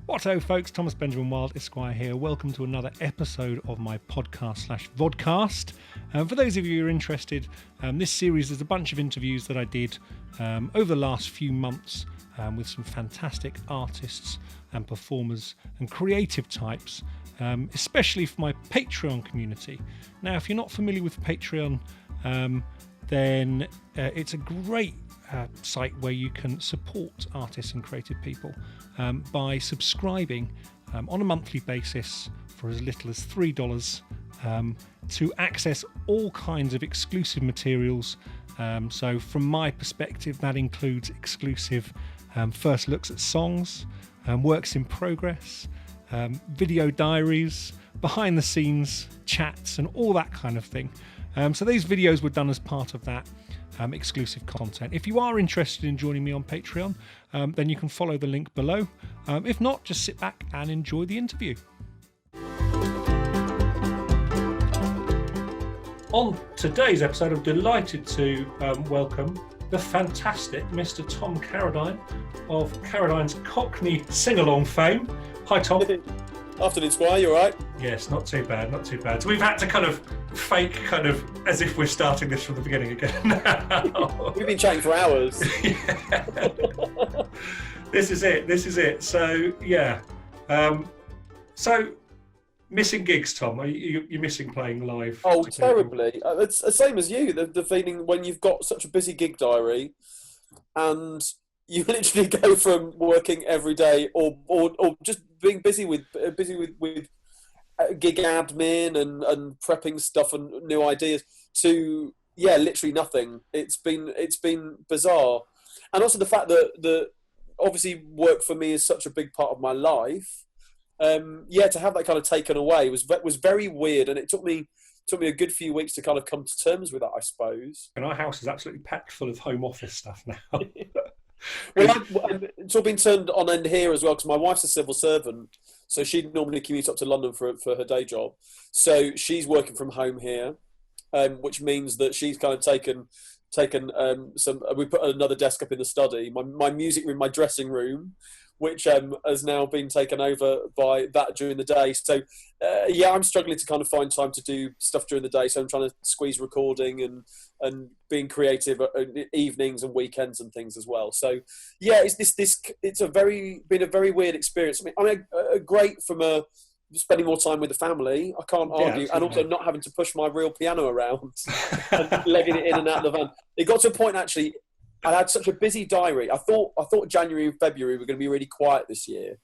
Whatto, folks, Thomas Benjamin Wild, Esquire here. Welcome to another episode of my podcast/vodcast. For those of you who are interested, this series is a bunch of interviews that I did over the last few months with some fantastic artists and performers and creative types, especially for my Patreon community. Now, if you're not familiar with Patreon, then it's a great site where you can support artists and creative people by subscribing on a monthly basis for as little as $3 to access all kinds of exclusive materials. So from my perspective, that includes exclusive first looks at songs, works in progress, video diaries, behind the scenes chats and all that kind of thing. So these videos were done as part of that exclusive content. If you are interested in joining me on Patreon, then you can follow the link below. If not, just sit back and enjoy the interview. On today's episode, I'm delighted to welcome the fantastic Mr. Tom Carradine of Carradine's Cockney Singalong fame. Hi, Tom. Afternoon, Squire, you all right? Yes, not too bad, not too bad. So we've had to kind of fake as if we're starting this from the beginning again now. We've been chatting for hours. Yeah. This is it. So, yeah. So, missing gigs, Tom? You're missing playing live? Oh, terribly. It's the same as you, the feeling when you've got such a busy gig diary and you literally go from working every day or just being busy with gig admin and prepping stuff and new ideas to literally nothing. It's been bizarre, and also the fact that obviously work for me is such a big part of my life. To have that kind of taken away was very weird, and it took me a good few weeks to kind of come to terms with that, I suppose. And our house is absolutely packed full of home office stuff now. Well, it's all been turned on end here as well because my wife's a civil servant, so she normally commutes up to London for her day job. So she's working from home here, which means that she's kind of taken some. We put another desk up in the study, my music room, my dressing room, which has now been taken over by that during the day. So, I'm struggling to kind of find time to do stuff during the day. So I'm trying to squeeze recording and being creative evenings and weekends and things as well. So, it's been a very weird experience. I mean, great from spending more time with the family. I can't argue, and also not having to push my real piano around and legging it in and out of the van. It got to a point actually. I had such a busy diary. I thought January and February were going to be really quiet this year,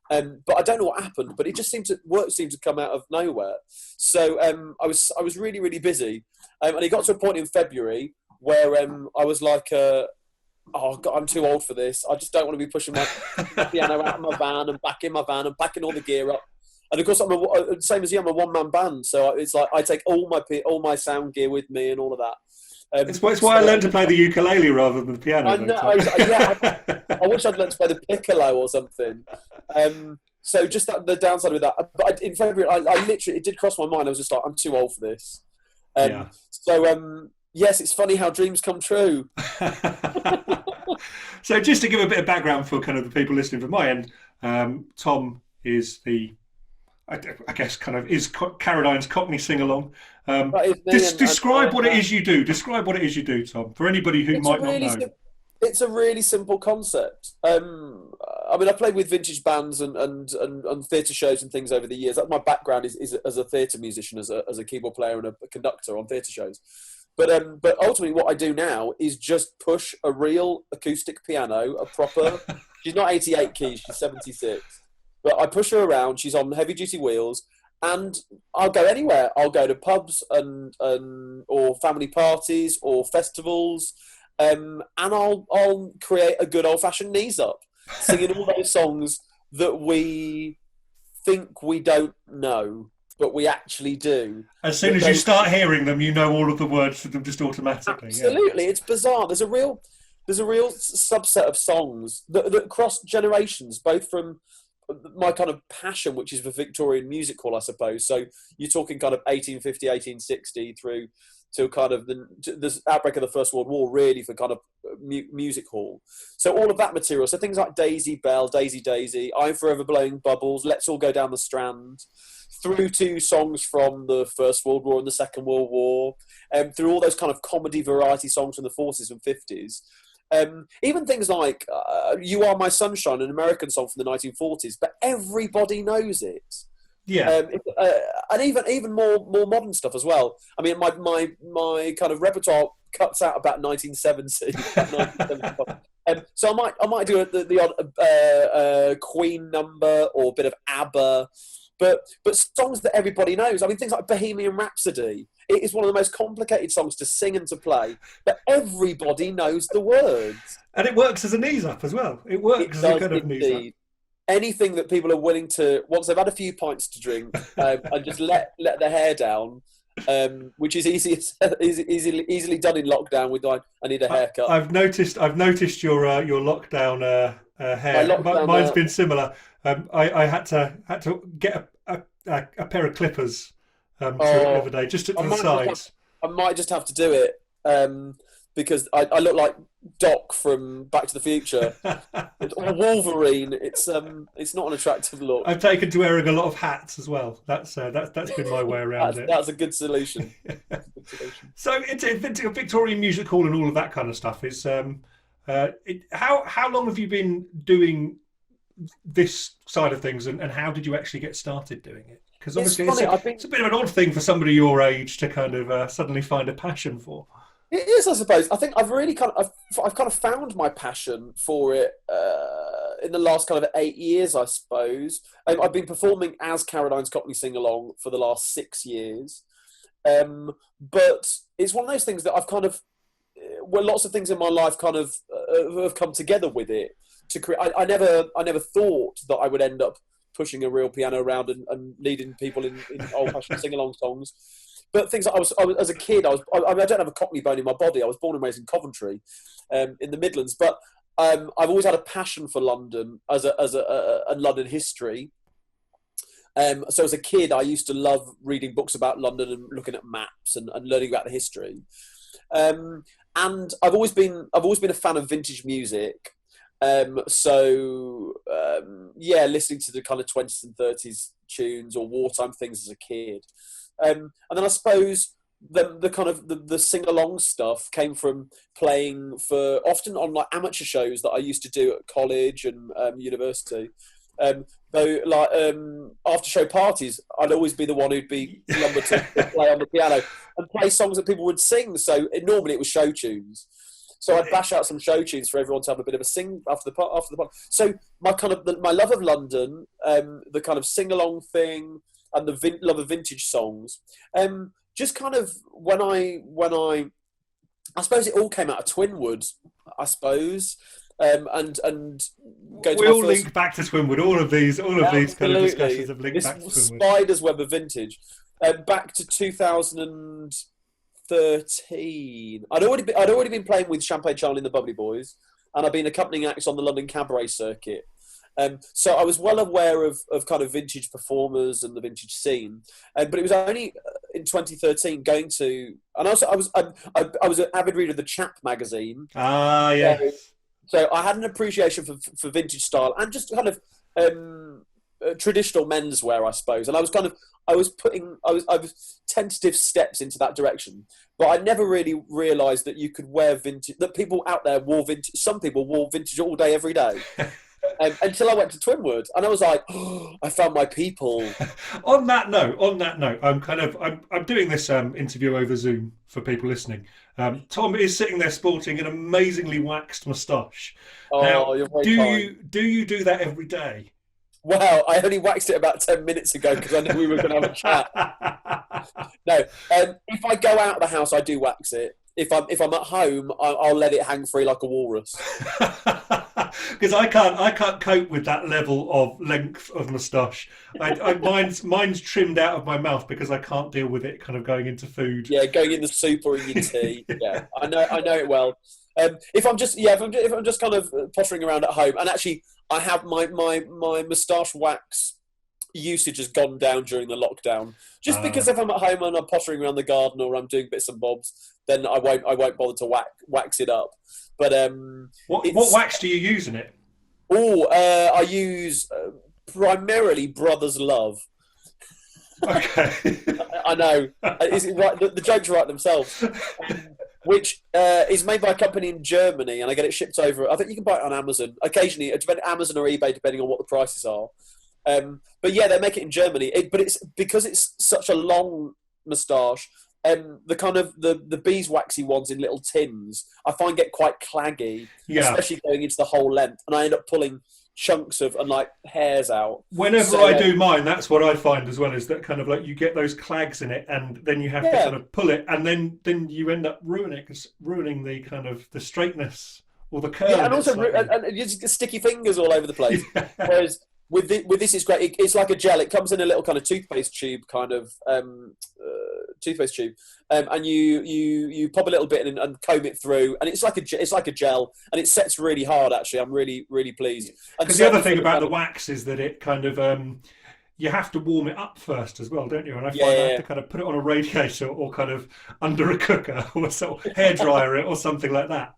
but I don't know what happened. But it just work seemed to come out of nowhere. So I was really, really busy, and it got to a point in February where I was like, "Oh God, I'm too old for this. I just don't want to be pushing my piano out of my van and back in my van and packing all the gear up." And of course, I'm same as you. I'm a one-man band, so it's like I take all my sound gear with me and all of that. It's why I learned to play the ukulele rather than the piano. I know. I wish I'd learned to play the piccolo or something. So just the downside with that. But in February, I literally, it did cross my mind. I was just like, I'm too old for this. So yes, it's funny how dreams come true. So just to give a bit of background for kind of the people listening from my end, Tom is I guess is Carradine's Cockney Singalong. Describe what it is you do. Describe what it is you do, Tom, for anybody who might not know. It's a really simple concept. I mean, I played with vintage bands and theatre shows and things over the years. My background is as a theatre musician, as a keyboard player and a conductor on theatre shows. But ultimately, what I do now is just push a real acoustic piano, a proper. She's not 88 keys; she's 76. But I push her around. She's on heavy-duty wheels, and I'll go anywhere. I'll go to pubs or family parties or festivals, and I'll create a good old-fashioned knees up, singing all those songs that we think we don't know, but we actually do. As soon as you start hearing them, you know all of the words to them just automatically. Absolutely, It's bizarre. There's a real subset of songs that cross generations, both from my kind of passion, which is for Victorian music hall, I suppose. So you're talking kind of 1850, 1860 through till kind of the outbreak of the First World War, really, for kind of music hall. So all of that material, so things like Daisy Bell, Daisy Daisy, I'm Forever Blowing Bubbles, Let's All Go Down the Strand, through to songs from the First World War and the Second World War, through all those kind of comedy variety songs from the 40s and 50s. Even things like You Are My Sunshine, an American song from the 1940s, but everybody knows it. Yeah. And even more modern stuff as well. I mean, my kind of repertoire cuts out about 1970. So I might do the odd Queen number or a bit of ABBA, but songs that everybody knows. I mean, things like Bohemian Rhapsody. It is one of the most complicated songs to sing and to play, but everybody knows the words. And it works as an ease up as well. It works as a kind of ease up. Anything that people are willing to, once they've had a few pints to drink, and just let their hair down, which is easily done in lockdown. With I need a haircut. I've noticed your lockdown hair. Mine's been similar. I had to get a pair of clippers through it the other day, just at the sides. I might just have to do it because I look like Doc from Back to the Future, or Wolverine. It's not an attractive look. I've taken to wearing a lot of hats as well. That's been my way around it. That's a good solution. So it's a Victorian music hall and all of that kind of stuff. Is how long have you been doing this side of things, and how did you actually get started doing it? Because obviously it's a bit of an odd thing for somebody your age to kind of suddenly find a passion for. It is, I suppose. I think I've really I've kind of found my passion for it in the last kind of 8 years, I suppose. I've been performing as Carradine's Cockney Singalong for the last 6 years, but it's one of those things that I've kind of, well, lots of things in my life kind of have come together with it to create. I never thought that I would end up pushing a real piano around and leading people in old-fashioned sing-along songs. But things like I was as a kid, I don't have a Cockney bone in my body. I was born and raised in Coventry, in the Midlands. But I've always had a passion for London and London history. So as a kid, I used to love reading books about London and looking at maps and learning about the history. And I've always been a fan of vintage music. Listening to the kind of 20s and 30s tunes or wartime things as a kid. And then I suppose the kind of the sing-along stuff came from playing for often on like amateur shows that I used to do at college and university. After show parties, I'd always be the one who'd be lumbered to play on the piano and play songs that people would sing. So normally it was show tunes. So I'd bash out some show tunes for everyone to have a bit of a sing after the part. So my kind of my love of London, the kind of sing-along thing, and the love of vintage songs, just kind of when I suppose it all came out of Twinwood, I suppose, and going to we all link back to Twinwood. All of these kind of discussions have linked back to Twinwood. Spider's web of vintage, back to 2013. I'd already been playing with Champagne Charlie and the Bubbly Boys, and I've been accompanying acts on the London cabaret circuit. So I was well aware of kind of vintage performers and the vintage scene, but it was only in 2013 going to, and also I was an avid reader of the Chap magazine. Ah, yeah. So I had an appreciation for vintage style and just kind of traditional menswear, I suppose. And I was tentative steps into that direction, but I never really realised that you could wear vintage. That people out there wore vintage. Some people wore vintage all day, every day. Until I went to Twinwood, and I was like, oh, I found my people. On that note, I'm doing this interview over Zoom for people listening. Tom is sitting there sporting an amazingly waxed moustache. Oh, now, you're very kind. Do you do that every day? Well, I only waxed it about 10 minutes ago because I knew we were going to have a chat. No, if I go out of the house, I do wax it. If I'm at home, I'll let it hang free like a walrus. Because I can't cope with that level of length of moustache. Mine's trimmed out of my mouth because I can't deal with it kind of going into food. Yeah, going in the soup or in your tea. Yeah, I know it well. If I'm just kind of pottering around at home, and actually I have my moustache wax usage has gone down during the lockdown. Just because if I'm at home and I'm pottering around the garden or I'm doing bits and bobs, then I won't bother to wax it up. But what wax do you use in it? I use primarily Brothers Love. Okay. I know. Is it right? The jokes write themselves. Which is made by a company in Germany, and I get it shipped over. I think you can buy it on Amazon. Occasionally, it's Amazon or eBay, depending on what the prices are. But yeah, they make it in Germany. But it's because it's such a long moustache. The kind of the beeswaxy ones in little tins, I find get quite claggy, especially going into the whole length, and I end up pulling chunks of and like hairs out. Whenever I do mine, that's what I find as well, is that kind of like you get those clags in it, and then you have to kind of pull it, and then you end up ruining the kind of the straightness or the curve. Yeah, and also and you just get sticky fingers all over the place. Whereas with this, it's great. It's like a gel. It comes in a little kind of toothpaste tube, and you pop a little bit in and comb it through, and it's like a gel, and it sets really hard. Actually, I'm really pleased. Because the other thing about the wax is that it kind of you have to warm it up first as well, don't you? And I find I have to kind of put it on a radiator or kind of under a cooker or sort of hairdryer it or something like that.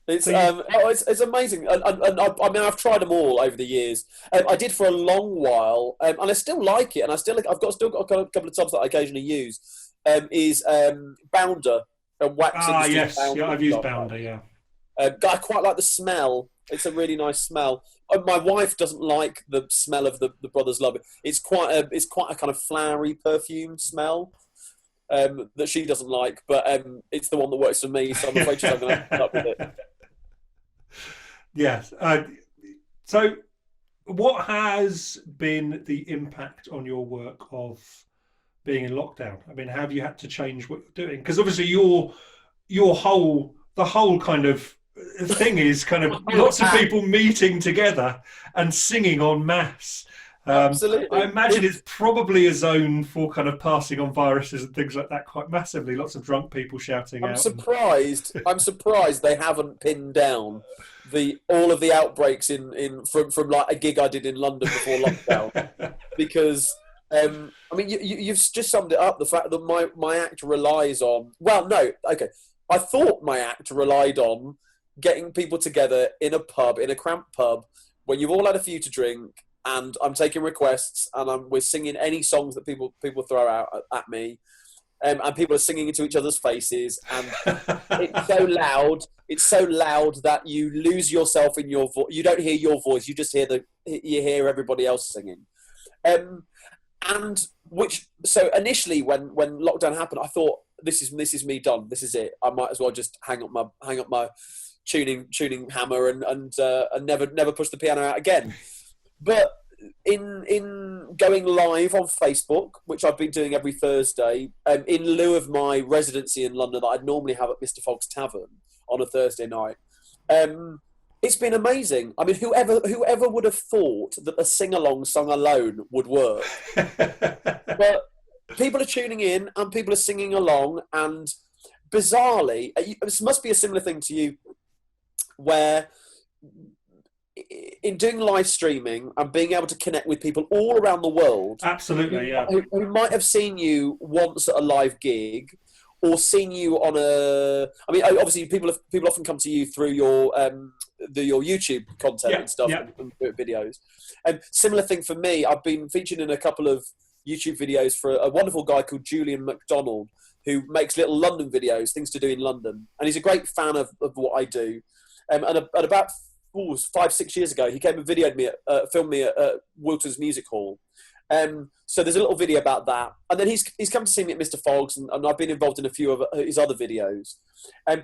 It's amazing, and I mean I've tried them all over the years. I did for a long while, and I still like it, and I've still got a couple of tubs that I occasionally use. Is Bounder and wax? Yes, I've used Bounder. Yeah, I quite like the smell. It's a really nice smell. My wife doesn't like the smell of the Brothers Love. It's quite a kind of flowery perfume smell. That she doesn't like, but it's the one that works for me, so I'm afraid she's not going to put up with it. Yes. So, what has been the impact on your work of being in lockdown? I mean, have you had to change what you're doing? Because obviously, the whole kind of thing is kind of lots of people meeting together and singing en masse. Absolutely. I imagine it's probably a zone for kind of passing on viruses and things like that quite massively. Lots of drunk people shouting out. I'm surprised they haven't pinned down all of the outbreaks from like a gig I did in London before lockdown. Because I mean, you've just summed it up. The fact that my act relies on. Well, no, okay. I thought my act relied on getting people together in a cramped pub, when you've all had a few to drink. And I'm taking requests, and we're singing any songs that people throw out at me, and people are singing into each other's faces, and it's so loud. It's so loud that you lose yourself in your voice. You don't hear your voice. You just hear everybody else singing. So initially, when lockdown happened, I thought this is me done. This is it. I might as well just hang up my tuning hammer and never push the piano out again. But in going live on Facebook, which I've been doing every Thursday, in lieu of my residency in London that I'd normally have at Mr. Fogg's Tavern on a Thursday night, it's been amazing. I mean, whoever would have thought that a sing-along sung alone would work? But people are tuning in and people are singing along, and bizarrely, this must be a similar thing to you, where in doing live streaming and being able to connect with people all around the world, absolutely, who might have seen you once at a live gig, or seen you on a. I mean, obviously, people often come to you through your YouTube content and stuff and videos. Similar thing for me. I've been featured in a couple of YouTube videos for a wonderful guy called Julian MacDonald, who makes little London videos, things to do in London, and he's a great fan of what I do. And about 5-6 years ago, he came and filmed me at Wilton's Music Hall. So there's a little video about that, and then he's come to see me at Mr. Fogg's, and I've been involved in a few of his other videos.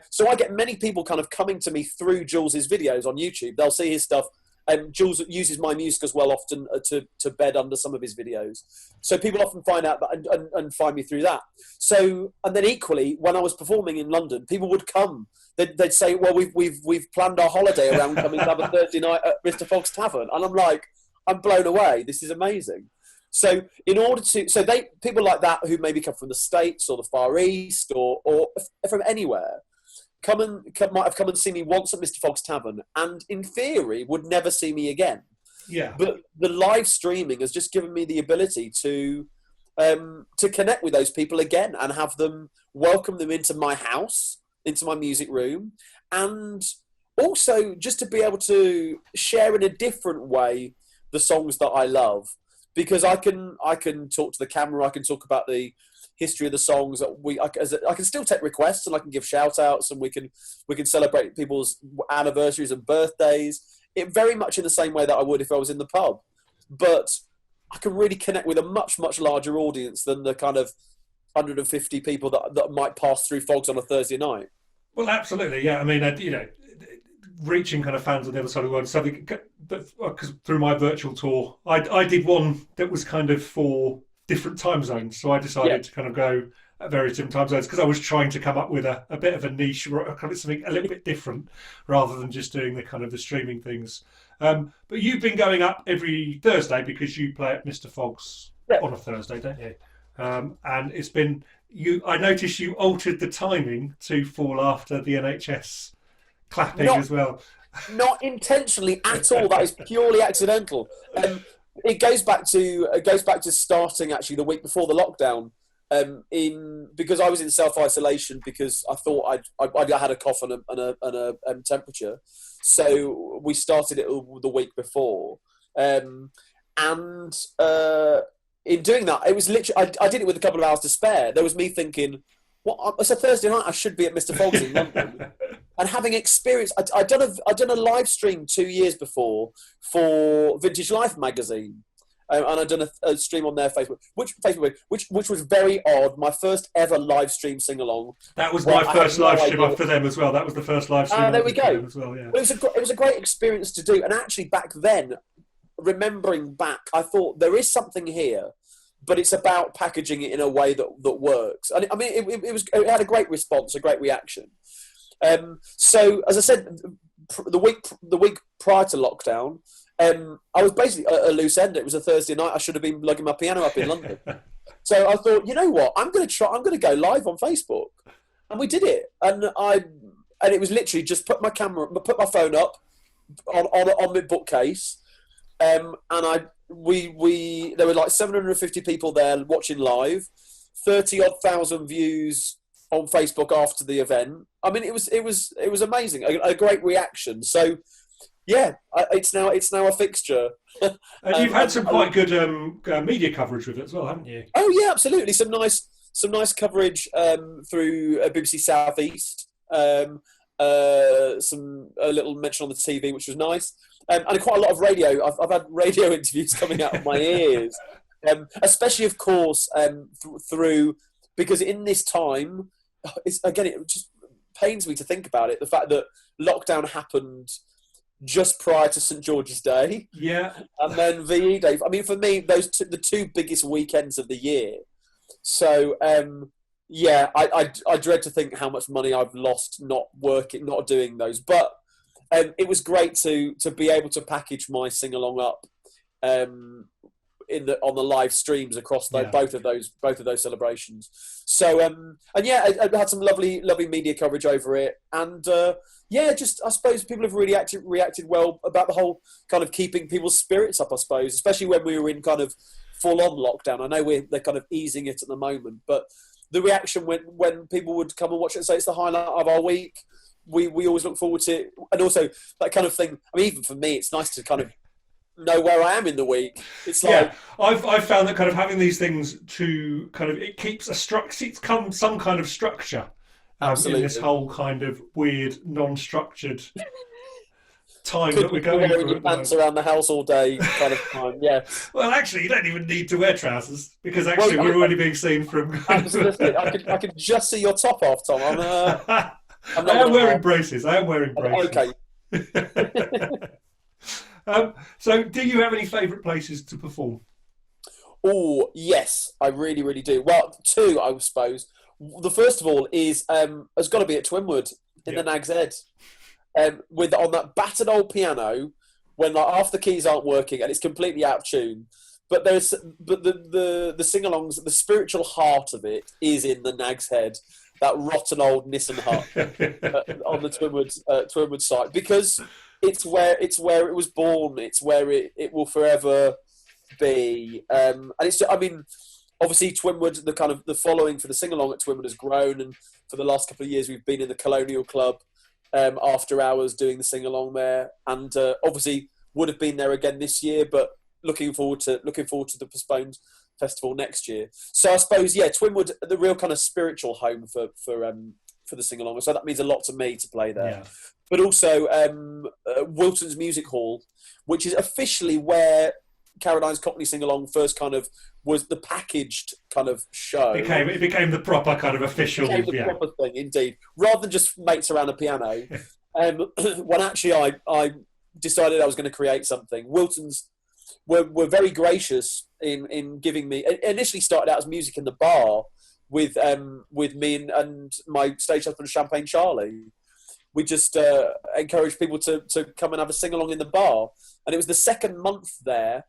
So I get many people kind of coming to me through Jules's videos on YouTube. They'll see his stuff, and Jules uses my music as well often to bed under some of his videos. So people often find out that and find me through that. So, and then equally, when I was performing in London, people would come. They'd say, "Well, we've planned our holiday around coming to have a Thursday night at Mr. Fogg's Tavern," and I'm like, I'm blown away. This is amazing. So people like that who maybe come from the States or the Far East or from anywhere might have come and seen me once at Mr. Fogg's Tavern, and in theory would never see me again. Yeah. But the live streaming has just given me the ability to connect with those people again and have them welcome them into my house, into my music room, and also just to be able to share in a different way the songs that I love, because I can talk to the camera, I can talk about the history of the songs that I can still take requests and I can give shout outs, and we can celebrate people's anniversaries and birthdays, it very much in the same way that I would if I was in the pub, but I can really connect with a much, much larger audience than the kind of 150 people that might pass through Fogs on a Thursday night. Well, absolutely, yeah. I mean, reaching kind of fans on the other side of the world. Something because through my virtual tour, I did one that was kind of for different time zones. So I decided to kind of go at various different time zones because I was trying to come up with a bit of a niche, or kind of something a little bit different, rather than just doing the kind of the streaming things. But you've been going up every Thursday because you play at Mr. Fogg's on a Thursday, don't you? And it's been I noticed you altered the timing to fall after the NHS clapping as well. Not intentionally at all. That is purely accidental. It goes back to starting actually the week before the lockdown. Because I was in self-isolation because I thought I had a cough and a temperature, so we started it the week before, and in doing that, it was literally I did it with a couple of hours to spare. There was me thinking, "What? It's a Thursday night. I should be at Mr. Fogg's in London." And having experienced, I'd done a live stream 2 years before for Vintage Life magazine. And I'd done a stream on their Facebook, which was very odd. My first ever live stream sing-along. That was my first live stream for them as well. That was the first live stream. There we go. As well, yeah. It was a great experience to do. And actually back then, remembering back, I thought there is something here, but it's about packaging it in a way that works. And I mean, it had a great response, a great reaction. So as I said, the week prior to lockdown, I was basically a loose end. It was a Thursday night. I should have been lugging my piano up in London. So I thought, you know what? I'm going to go live on Facebook, and we did it. And it was literally just put my phone up on my bookcase, and there were like 750 people there watching live, 30,000 views on Facebook after the event. I mean, it was amazing. A great reaction. So. Yeah, it's now a fixture. And you've had some quite good media coverage with it as well, haven't you? Oh yeah, absolutely. Some nice coverage through BBC South East. A little mention on the TV, which was nice, and quite a lot of radio. I've had radio interviews coming out of my ears, especially of course through because in this time, it just pains me to think about it. The fact that lockdown happened just prior to St George's Day, and then VE Day. I mean, for me, those the two biggest weekends of the year. So, I dread to think how much money I've lost not working, not doing those. But it was great to be able to package my sing along up on the live streams across both of those celebrations. So I had some lovely media coverage over it, and I suppose people have really reacted well about the whole kind of keeping people's spirits up. I suppose, especially when we were in kind of full on lockdown. I know they're kind of easing it at the moment, but the reaction when people would come and watch it and say it's the highlight of our week, we always look forward to it, and also that kind of thing. I mean, even for me, it's nice to kind of know where I am in the week. It's like I've found that kind of having these things to kind of it keeps some kind of structure in this whole kind of weird non-structured time that we're going through. Your pants around the house all day kind of time. Yeah. Well, actually, you don't even need to wear trousers because actually we're already being seen from. Absolutely, I could just see your top off, Tom. I am wearing braces. Okay. So, do you have any favourite places to perform? Oh, yes, I really, really do. Well, two, I suppose. The first of all is has got to be at Twinwood in the Nag's Head, on that battered old piano when like half the keys aren't working and it's completely out of tune. But the sing-alongs, the spiritual heart of it is in the Nag's Head, that rotten old Nissan hut on the Twinwood site, because it's where it was born. It's where it will forever be. And it's, I mean, obviously Twinwood, the following for the sing along at Twinwood has grown, and for the last couple of years we've been in the Colonial Club after hours doing the sing along there, and obviously would have been there again this year, but looking forward to the postponed festival next year. So I suppose, yeah, Twinwood, the real kind of spiritual home for the sing along. So that means a lot to me to play there. Yeah. But also Wilton's Music Hall, which is officially where Carradine's Cockney Singalong first kind of was the packaged kind of show. It became the proper kind of official. It became the proper thing, indeed. Rather than just mates around a piano. When actually I decided I was going to create something, Wilton's were very gracious in giving me. It initially started out as music in the bar with me and my stage husband Champagne Charlie. We just encouraged people to come and have a sing along in the bar, and it was the second month there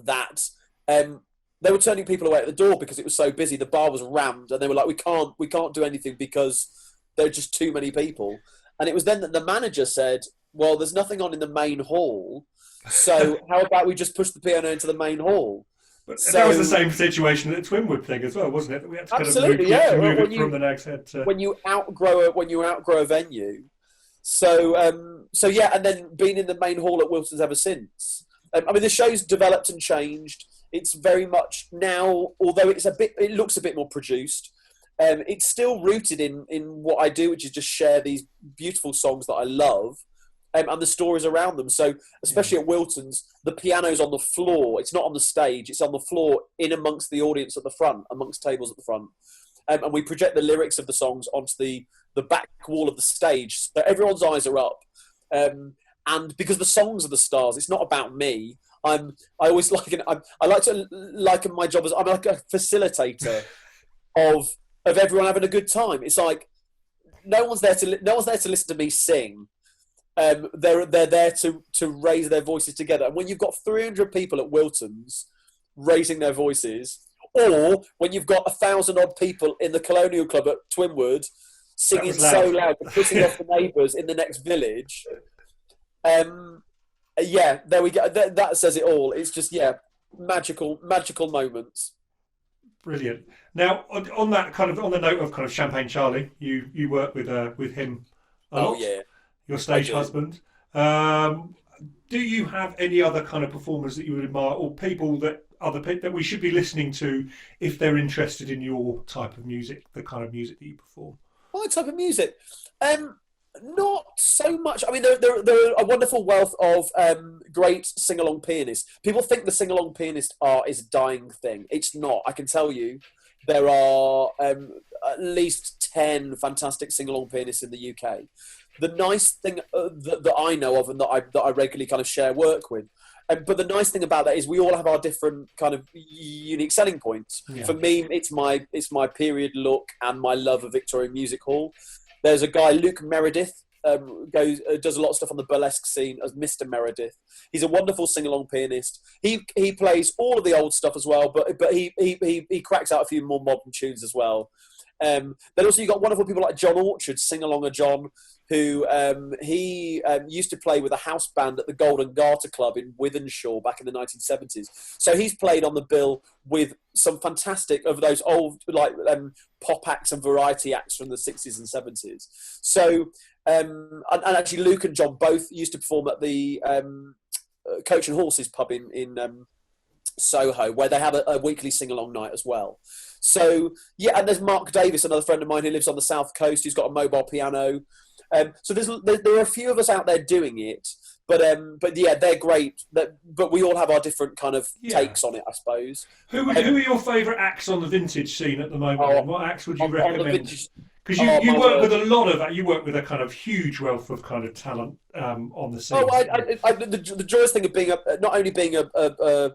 that they were turning people away at the door because it was so busy. The bar was rammed, and they were like, "We can't do anything because there are just too many people." And it was then that the manager said, "Well, there's nothing on in the main hall, so how about we just push the piano into the main hall?" But that was the same situation at Twinwood thing as well, wasn't it? We had to absolutely, move it from the next head to... when you outgrow a venue. So yeah, and then being in the main hall at Wilton's ever since. I mean, the show's developed and changed. It's very much now, although it looks a bit more produced. It's still rooted in what I do, which is just share these beautiful songs that I love. And the stories around them. So, especially at Wilton's, the piano's on the floor. It's not on the stage. It's on the floor in amongst the audience at the front, amongst tables at the front. And we project the lyrics of the songs onto the back wall of the stage. So everyone's eyes are up. And because the songs are the stars, it's not about me. I always like to liken my job as I'm like a facilitator of everyone having a good time. It's like no one's there to listen to me sing. They're there to raise their voices together. And when you've got 300 people at Wilton's raising their voices, or when you've got 1,000 odd people in the Colonial Club at Twinwood singing so loud, pissing off the neighbours in the next village, yeah, there we go. That says it all. It's just magical moments. Brilliant. Now, on the note of kind of Champagne Charlie, you work with him a lot. Oh yeah. Your stage husband. Do you have any other kind of performers that you would admire, or people that we should be listening to if they're interested in your type of music, the kind of music that you perform? My type of music, not so much. I mean, there are a wonderful wealth of great sing-along pianists. People think the sing-along pianist is a dying thing. It's not. I can tell you, there are at least 10 fantastic sing-along pianists in the UK. The nice thing that I know of and that I regularly kind of share work with, but the nice thing about that is we all have our different kind of unique selling points. Yeah. For me, it's my period look and my love of Victorian Music Hall. There's a guy, Luke Meredith, does a lot of stuff on the burlesque scene as Mr. Meredith. He's a wonderful sing-along pianist. He plays all of the old stuff as well, but he cracks out a few more modern tunes as well. Then also you've got wonderful people like John Orchard, Sing-Along a John, who he used to play with a house band at the Golden Garter Club in Wythenshawe back in the 1970s. So he's played on the bill with some fantastic of those old pop acts and variety acts from the 60s and 70s. So and actually Luke and John both used to perform at the Coach and Horses pub in Soho, where they have a weekly sing-along night as well. So yeah, and there's Mark Davis, another friend of mine who lives on the south coast, who's got a mobile piano. So there are a few of us out there doing it, but yeah, they're great. But we all have our different kind of takes on it, I suppose. Who are your favourite acts on the vintage scene at the moment? What acts would you recommend? Because you work with a lot of that. You work with a kind of huge wealth of kind of talent on the scene. The joyous thing of being not only being a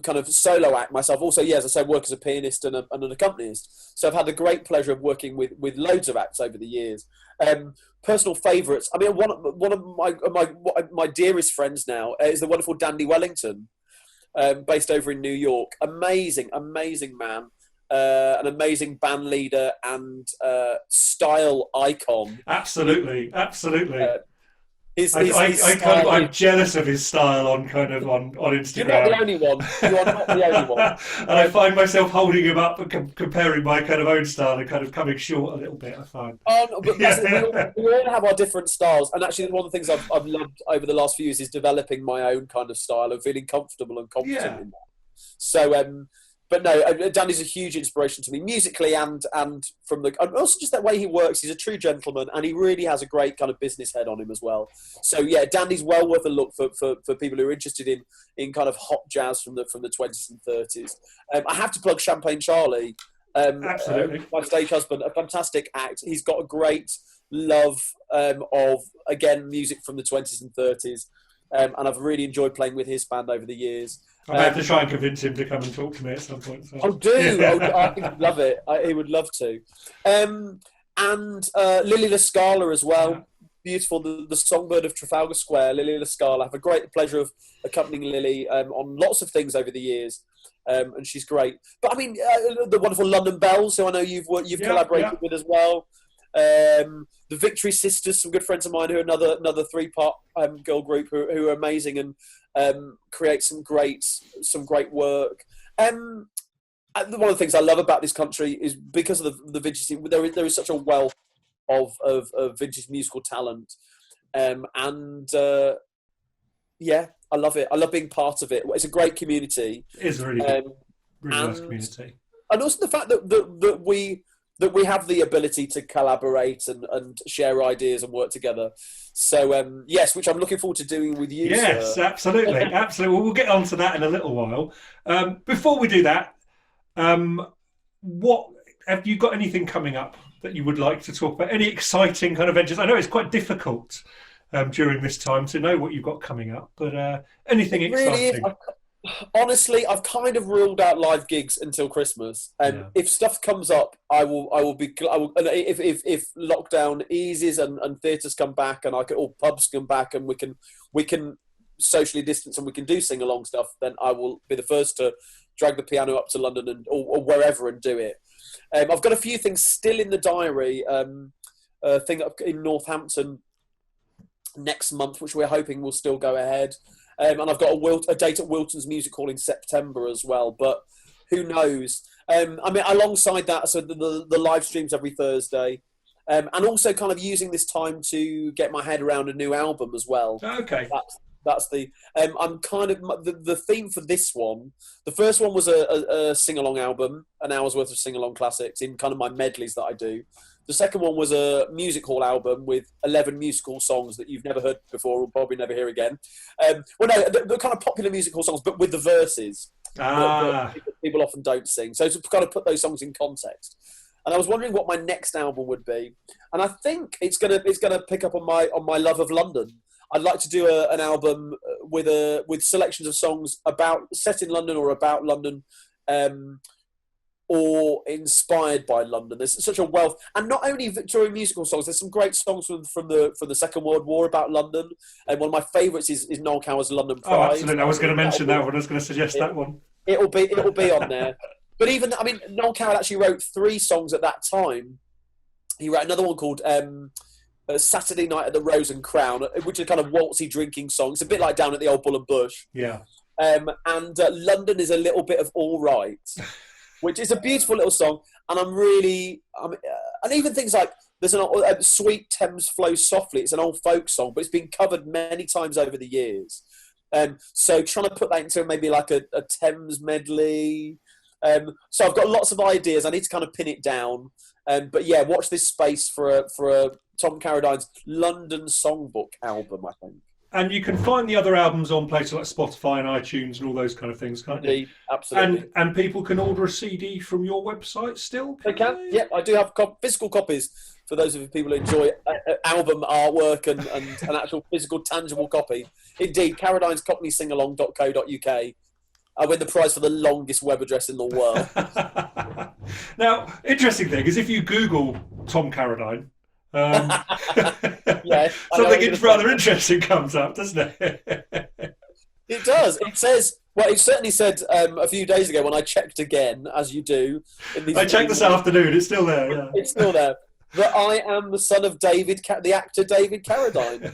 kind of solo act myself, also, yeah, as I said, work as a pianist and an accompanist. So I've had the great pleasure of working with loads of acts over the years. Personal favourites. I mean, one of my dearest friends now is the wonderful Dandy Wellington, based over in New York. Amazing man. An amazing band leader and style icon. Absolutely. I'm jealous of his style on Instagram. You're not the only one. You are not the only one. And I find myself holding him up and comparing my kind of own style and kind of coming short a little bit, I find. Oh, no, but we all have our different styles. And actually, one of the things I've loved over the last few years is developing my own kind of style and feeling comfortable and confident in that. So, but no, Danny's a huge inspiration to me musically and also just that way he works. He's a true gentleman and he really has a great kind of business head on him as well. So yeah, Danny's well worth a look for people who are interested in kind of hot jazz from the 20s and 30s. I have to plug Champagne Charlie, absolutely, my stage husband, a fantastic act. He's got a great love of again music from the 20s and 30s. And I've really enjoyed playing with his band over the years. I have to try and convince him to come and talk to me at some point. So. Oh, do! I think he'd love it. He would love to. And Lily La Scala as well. Yeah. Beautiful. The songbird of Trafalgar Square, Lily La Scala. I have a great pleasure of accompanying Lily on lots of things over the years. And she's great. But I mean, the wonderful London Bells, who I know you've collaborated with as well. The Victory Sisters, some good friends of mine who are another three-part girl group who are amazing and create some great work. One of the things I love about this country is because of the vintage scene, there is such a wealth of vintage musical talent, yeah, I love it. I love being part of it. It's a great community. It is a really nice community, and also the fact that we have the ability to collaborate and share ideas and work together. So, yes, which I'm looking forward to doing with you, Yes, sir. Absolutely. Absolutely. Well, we'll get on to that in a little while. Before we do that, what have you got anything coming up that you would like to talk about? Any exciting kind of ventures? I know it's quite difficult during this time to know what you've got coming up, but anything exciting? Really, honestly, I've kind of ruled out live gigs until Christmas. If stuff comes up, I will be. If lockdown eases and theatres come back and or pubs come back and we can socially distance and we can do sing along stuff, then I will be the first to drag the piano up to London or wherever and do it. I've got a few things still in the diary. A thing up in Northampton next month, which we're hoping will still go ahead. And I've got a date at Wilton's Music Hall in September as well, but who knows? I mean, alongside that, so the live streams every Thursday, and also kind of using this time to get my head around a new album as well. Okay. That's the I'm kind of the theme for this one. The first one was a sing-along album, an hour's worth of sing-along classics in kind of my medleys that I do. The second one was a music hall album with 11 musical songs that you've never heard before or probably never hear again. The kind of popular musical songs, but with the verses that people often don't sing. So to kind of put those songs in context. And I was wondering what my next album would be, and I think it's gonna pick up on my love of London. I'd like to do an album with selections of songs set in London or about London. Or inspired by London. There's such a wealth, and not only Victorian musical songs. There's some great songs from the Second World War about London, and one of my favourites is Noel Coward's London Pride. Oh, absolutely! I was going to mention that one. I was going to suggest that one. It'll be on there. But even Noel Coward actually wrote 3 songs at that time. He wrote another one called Saturday Night at the Rose and Crown, which is kind of waltzy drinking songs, a bit like Down at the Old Bull and Bush. Yeah. And London is a little bit of All Right. Which is a beautiful little song, and and even things like there's a Sweet Thames Flows Softly. It's an old folk song, but it's been covered many times over the years. So trying to put that into maybe like a Thames medley. So I've got lots of ideas. I need to kind of pin it down. But yeah, watch this space for a Tom Carradine's London Songbook album, I think. And you can find the other albums on places like Spotify and iTunes and all those kind of things, can't you? Indeed, absolutely. And people can order a CD from your website still? They can. Yeah, I do have physical copies for those of you people who enjoy album artwork and an actual physical, tangible copy. Indeed, Carradine's cockneysingalong.co.uk. I win the prize for the longest web address in the world. Now, interesting thing is if you Google Tom Carradine, yeah, something rather interesting comes up, doesn't it? It does. It says, well, it certainly said a few days ago when I checked again, as you do. I checked this afternoon. It's still there. Yeah. It's still there. that I am the son of the actor David Carradine.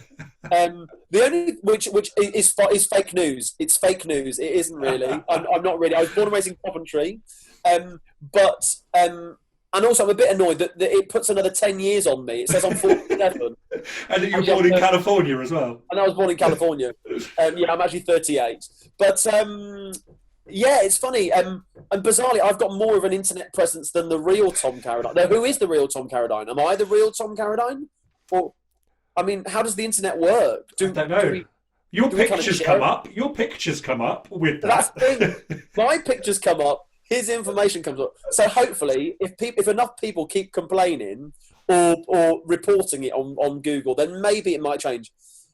The only which is fake news. It's fake news. It isn't really. I'm not really. I was born and raised in Coventry, and also I'm a bit annoyed that it puts another 10 years on me. It says I'm 47. And that you were born in California as well. And I was born in California. Yeah, I'm actually 38. But yeah, it's funny. And bizarrely, I've got more of an internet presence than the real Tom Carradine. Now, who is the real Tom Carradine? Am I the real Tom Carradine? Or, I mean, how does the internet work? I don't know. Your pictures come up. Your pictures come up with that. That's the thing. My pictures come up. His information comes up. So hopefully, if enough people keep complaining or reporting it on Google, then maybe it might change.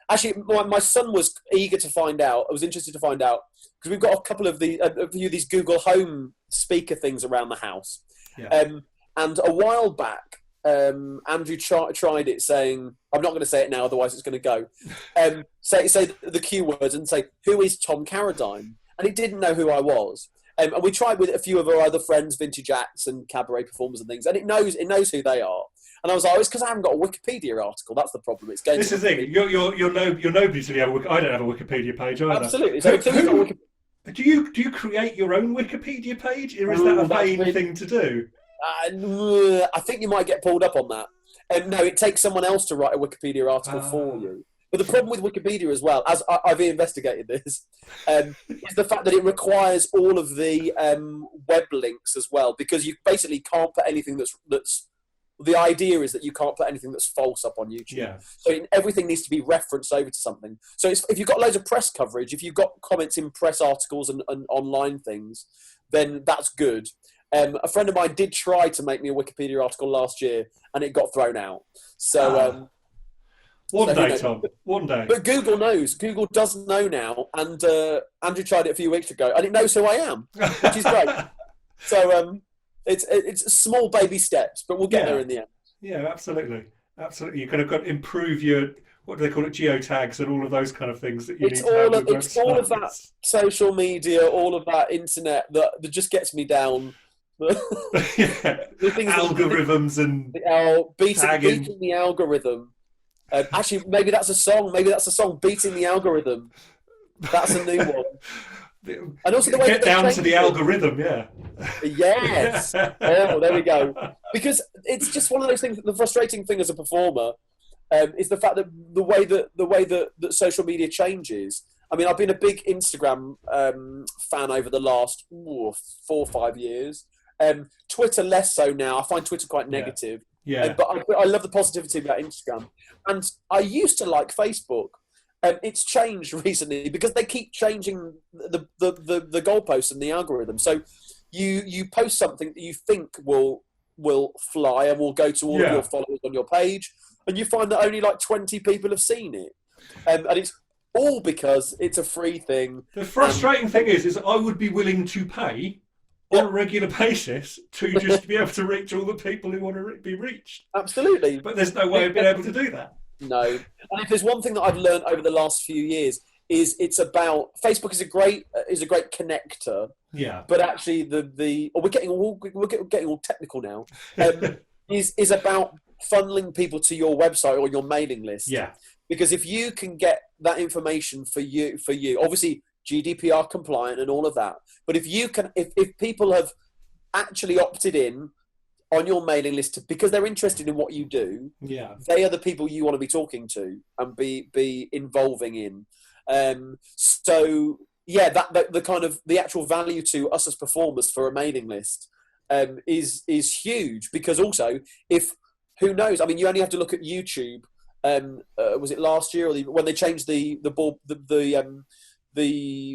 Actually, my son was eager to find out. I was interested to find out because we've got a couple of these Google Home speaker things around the house. Yeah. And a while back, Andrew tried it, saying, "I'm not going to say it now, otherwise it's going to go." Say the Q words and say, "Who is Tom Carradine?" And he didn't know who I was. And we tried with a few of our other friends, vintage acts and cabaret performers and things, and it knows who they are. And I was like, oh, it's because I haven't got a Wikipedia article. That's the problem. It's going. This is the thing. You're nobody to have. I don't have a Wikipedia page either. Absolutely. So do you create your own Wikipedia page, or is that a vain thing to do? I think you might get pulled up on that. No, it takes someone else to write a Wikipedia article for you. But the problem with Wikipedia as well, as I've investigated this, is the fact that it requires all of the web links as well, because you basically can't put anything that's. The idea is that you can't put anything that's false up on YouTube. Yeah. So everything needs to be referenced over to something. So if you've got loads of press coverage, if you've got comments in press articles and online things, then that's good. A friend of mine did try to make me a Wikipedia article last year, and it got thrown out. So. One day, Tom. One day. But Google knows. Google does know now, and Andrew tried it a few weeks ago, and it knows who I am, which is great. So it's small baby steps, but we'll get there in the end. Yeah, absolutely. You've got to improve your, what do they call it, geotags and all of those kind of things that you need to have. It's all of that social media, all of that internet that just gets me down. The things algorithms and beating the algorithm. Actually, maybe that's a song. Beating the algorithm. That's a new one. And also the way get down to the algorithm, yeah. Yes. Oh, there we go. Because it's just one of those things. The frustrating thing as a performer is the fact that the way that social media changes. I mean, I've been a big Instagram fan over the last 4 or 5 years. Twitter less so now. I find Twitter quite negative. Yeah. But I love the positivity about Instagram. And I used to like Facebook. It's changed recently because they keep changing the goalposts and the algorithm. So you post something that you think will fly and will go to all of your followers on your page, and you find that only like 20 people have seen it. And it's all because it's a free thing. The frustrating thing is I would be willing to pay on a regular basis to just be able to reach all the people who want to be reached. Absolutely. But there's no way of being able to do that. No. And if there's one thing that I've learned over the last few years is it's about Facebook is a great connector. Yeah. But actually we're getting all technical now. is about funneling people to your website or your mailing list. Yeah. Because if you can get that information for you, obviously GDPR compliant and all of that. But if people have actually opted in on your mailing list because they're interested in what you do, they are the people you want to be talking to and be involving in. So yeah, that the kind of the actual value to us as performers for a mailing list is huge, because also who knows? I mean, you only have to look at YouTube. Was it last year when they changed the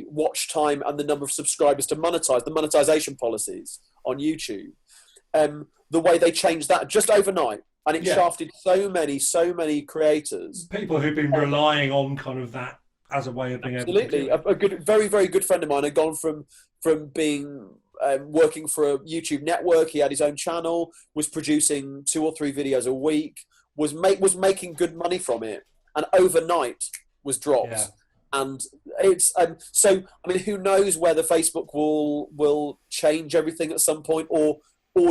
watch time and the number of subscribers to monetize the monetization policies on YouTube? The way they changed that just overnight, and it shafted so many creators. People who've been relying on kind of that as a way of being able to do it. A good, very, very good friend of mine had gone from being working for a YouTube network. He had his own channel, was producing 2 or 3 videos a week, was making good money from it, and overnight was dropped. Yeah. And it's so. I mean, who knows whether Facebook will change everything at some point, or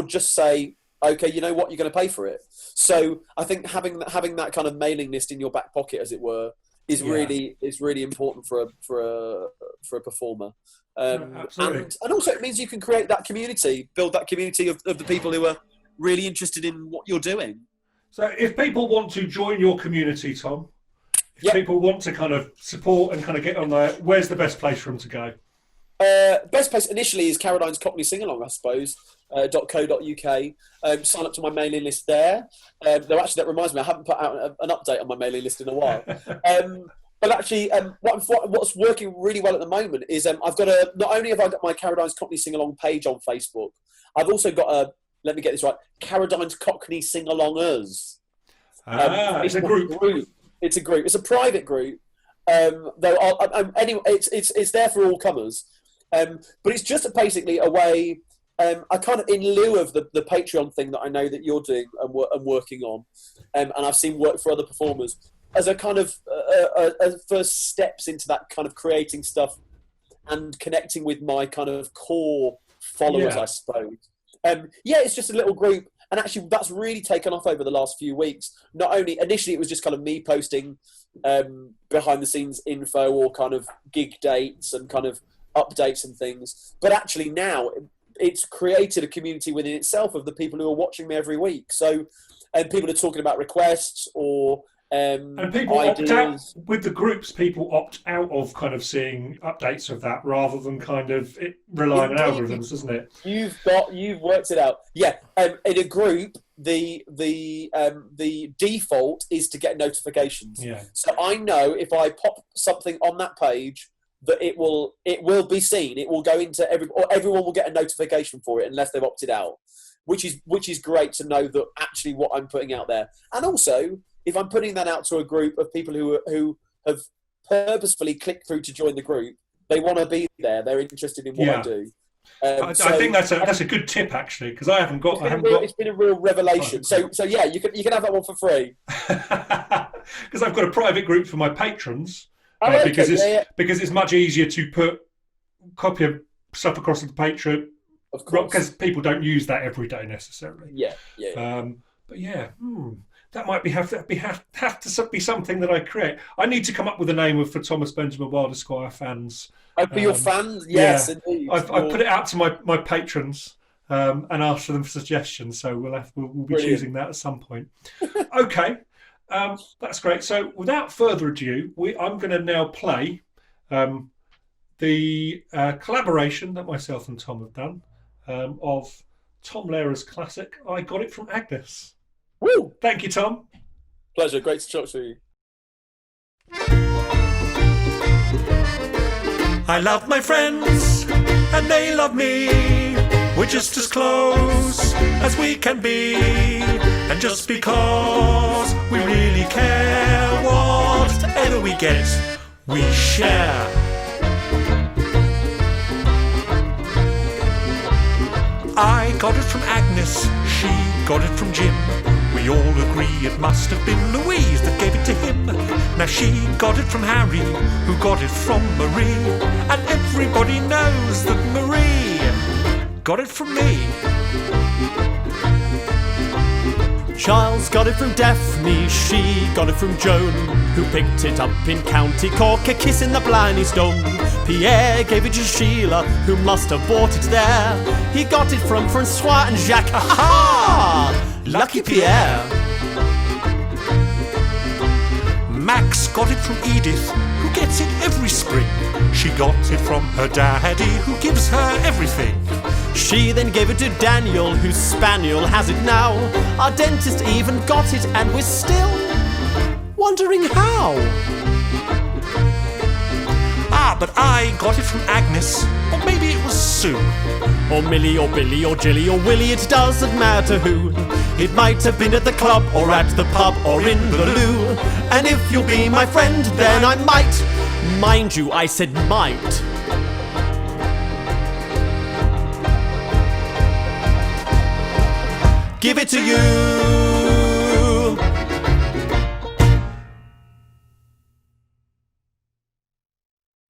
just say okay, you know what, you're going to pay for it. So I think having that kind of mailing list in your back pocket, as it were, is really important for a performer. Absolutely. And also it means you can create that community, build that community of the people who are really interested in what you're doing. So if people want to join your community, Tom, if people want to kind of support and kind of get on there, where's the best place for them to go? Best place initially is Carradine's Cockney Singalong, I suppose, .co.uk. Sign up to my mailing list there. Though actually, that reminds me, I haven't put out an update on my mailing list in a while. But actually, what's working really well at the moment is I've got not only have I got my Carradine's Cockney Singalong page on Facebook, I've also got let me get this right, Carradine's Cockney Singalongers. It's a group. It's a group. It's a private group. Though anyway, it's there for all comers. But it's just basically a way. I kind of, in lieu of the Patreon thing that I know that you're doing and working on, and I've seen work for other performers, as a kind of first steps into that kind of creating stuff and connecting with my kind of core followers, I suppose. It's just a little group, and actually that's really taken off over the last few weeks. Not only initially it was just kind of me posting behind the scenes info or kind of gig dates and kind of updates and things, but actually now it's created a community within itself of the people who are watching me every week. So, and people are talking about requests or and people ideas. opt out with the groups. People opt out of kind of seeing updates of that rather than kind of relying on algorithms, doesn't it? You've worked it out. Yeah, in a group, the default is to get notifications. Yeah. So I know if I pop something on that page, that it will be seen. It will go into everyone will get a notification for it unless they've opted out, which is great to know that actually what I'm putting out there. And also, if I'm putting that out to a group of people who have purposefully clicked through to join the group, they want to be there. They're interested in what I do. I think that's a good tip actually, because I haven't got. It's been a real revelation. So yeah, you can have that one for free. Because I've got a private group for my patrons. Because it's much easier to copy stuff across the Patreon, of course, because people don't use that every day necessarily. But that might have to be something that I create. I need to come up with a name for Thomas Benjamin Wilde Esquire fans. For your fans, yes, indeed. I've put it out to my patrons and asked for them for suggestions. So we'll be choosing that at some point. Okay. That's great. So without further ado, I'm going to now play the collaboration that myself and Tom have done of Tom Lehrer's classic, I Got It From Agnes. Woo! Thank you, Tom. Pleasure. Great to talk to you. I love my friends and they love me. We're just as close as we can be. And just because we really care, whatever we get, we share. I got it from Agnes, she got it from Jim. We all agree it must have been Louise that gave it to him. Now she got it from Harry, who got it from Marie. And everybody knows that Marie got it from me. Charles got it from Daphne, she got it from Joan, who picked it up in County Cork, a kiss in the Blarney Stone. Pierre gave it to Sheila, who must have bought it there. He got it from Francois and Jacques, ha-ha! Lucky Pierre! Max got it from Edith, who gets it every spring. She got it from her daddy, who gives her everything. She then gave it to Daniel, whose spaniel has it now. Our dentist even got it, and we're still wondering how. But I got it from Agnes, or maybe it was Sue. Or Millie, or Billy, or Jilly, or Willie, it doesn't matter who. It might have been at the club, or at the pub, or in the loo. And if you'll be my friend, then I might. Mind you, I said might. Give it to you.